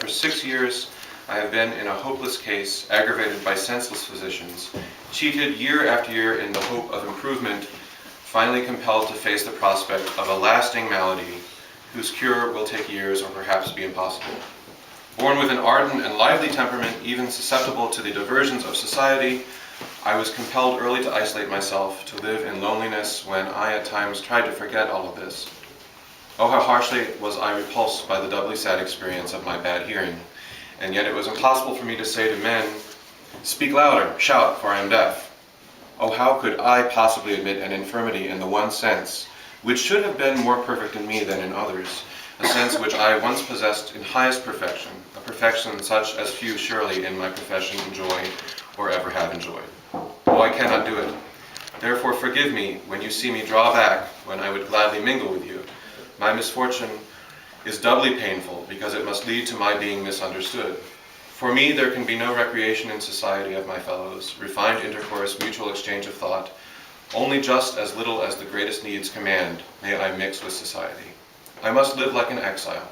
for 6 years I have been in a hopeless case, aggravated by senseless physicians, cheated year after year in the hope of improvement, finally compelled to face the prospect of a lasting malady whose cure will take years or perhaps be impossible. Born with an ardent and lively temperament, even susceptible to the diversions of society, I was compelled early to isolate myself, to live in loneliness when I at times tried to forget all of this. Oh, how harshly was I repulsed by the doubly sad experience of my bad hearing, and yet it was impossible for me to say to men, "Speak louder, shout, for I am deaf." Oh, how could I possibly admit an infirmity in the one sense, which should have been more perfect in me than in others, a sense which I once possessed in highest perfection, a perfection such as few surely in my profession enjoy or ever have enjoyed. Oh, I cannot do it. Therefore forgive me when you see me draw back when I would gladly mingle with you. My misfortune is doubly painful because it must lead to my being misunderstood. For me there can be no recreation in society of my fellows, refined intercourse, mutual exchange of thought. Only just as little as the greatest needs command may I mix with society. I must live like an exile.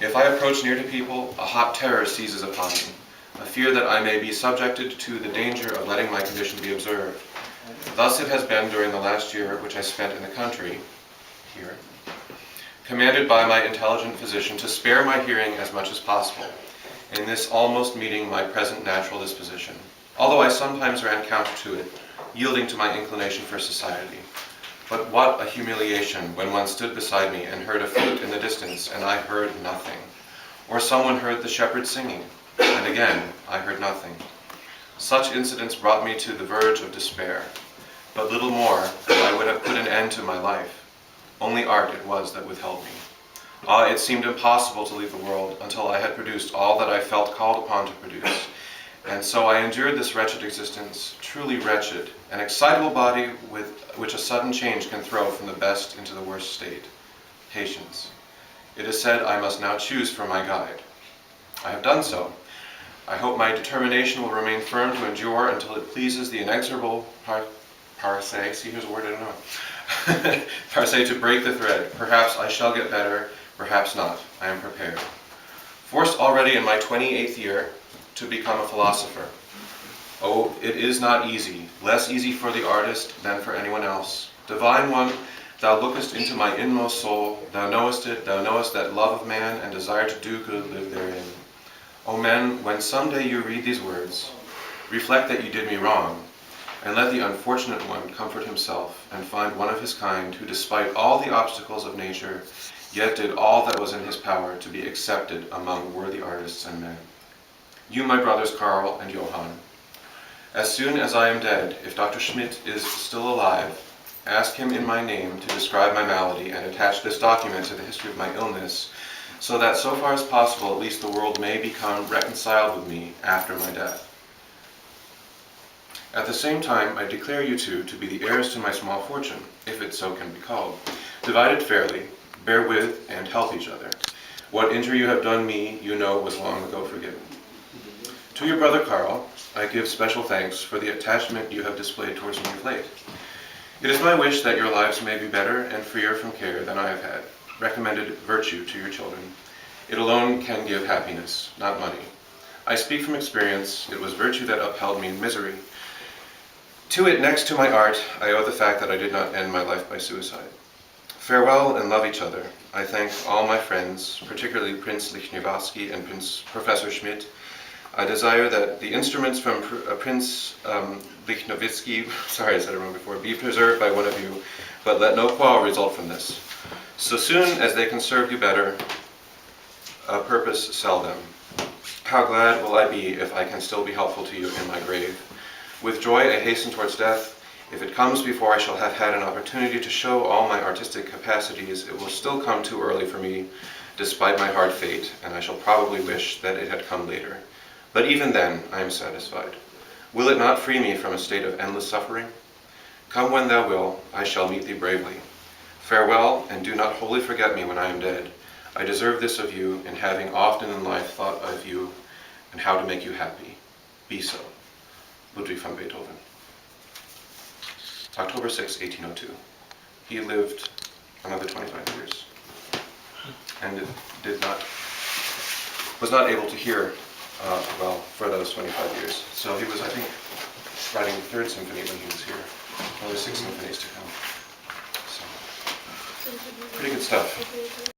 If I approach near to people, a hot terror seizes upon me, a fear that I may be subjected to the danger of letting my condition be observed. Thus it has been during the last year which I spent in the country, here, commanded by my intelligent physician to spare my hearing as much as possible, in this almost meeting my present natural disposition, although I sometimes ran counter to it, yielding to my inclination for society. But what a humiliation when one stood beside me and heard a flute in the distance, and I heard nothing. Or someone heard the shepherd singing, and again I heard nothing. Such incidents brought me to the verge of despair. But little more, and I would have put an end to my life. Only art it was that withheld me. Ah, it seemed impossible to leave the world until I had produced all that I felt called upon to produce. And so I endured this wretched existence, truly wretched, an excitable body with which a sudden change can throw from the best into the worst state. Patience. It is said I must now choose for my guide. I have done so. I hope my determination will remain firm to endure until it pleases the inexorable Parse, see here's a word I don't know. Parse, to break the thread. Perhaps I shall get better, perhaps not. I am prepared. Forced already in my 28th year to become a philosopher. Oh, it is not easy, less easy for the artist than for anyone else. Divine One, thou lookest into my inmost soul, thou knowest it, thou knowest that love of man and desire to do good live therein. O men, when someday you read these words, reflect that you did me wrong, and let the unfortunate one comfort himself and find one of his kind who, despite all the obstacles of nature, yet did all that was in his power to be accepted among worthy artists and men. You, my brothers Karl and Johann, as soon as I am dead, if Dr. Schmidt is still alive, ask him in my name to describe my malady and attach this document to the history of my illness, so that so far as possible at least the world may become reconciled with me after my death. At the same time, I declare you two to be the heirs to my small fortune, if it so can be called. Divide it fairly, bear with and help each other. What injury you have done me, you know, was long ago forgiven. To your brother Karl, I give special thanks for the attachment you have displayed towards me of late. It is my wish that your lives may be better and freer from care than I have had. Recommended virtue to your children. It alone can give happiness, not money. I speak from experience. It was virtue that upheld me in misery. To it, next to my art, I owe the fact that I did not end my life by suicide. Farewell and love each other. I thank all my friends, particularly Prince Lichnowsky and Professor Schmidt. I desire that the instruments from Prince Lichnowsky, sorry I said it wrong before, be preserved by one of you, but let no quarrel result from this. So soon as they can serve you better, a purpose sell them. How glad will I be if I can still be helpful to you in my grave. With joy I hasten towards death. If it comes before I shall have had an opportunity to show all my artistic capacities, it will still come too early for me, despite my hard fate, and I shall probably wish that it had come later. But even then, I am satisfied. Will it not free me from a state of endless suffering? Come when thou wilt, I shall meet thee bravely. Farewell, and do not wholly forget me when I am dead. I deserve this of you, in having often in life thought of you and how to make you happy. Be so. Ludwig van Beethoven. October 6, 1802. He lived another 25 years and did not was not able to hear well for those 25 years. So he was, I think, writing the third symphony when he was here. Another 6 symphonies to come. So, pretty good stuff.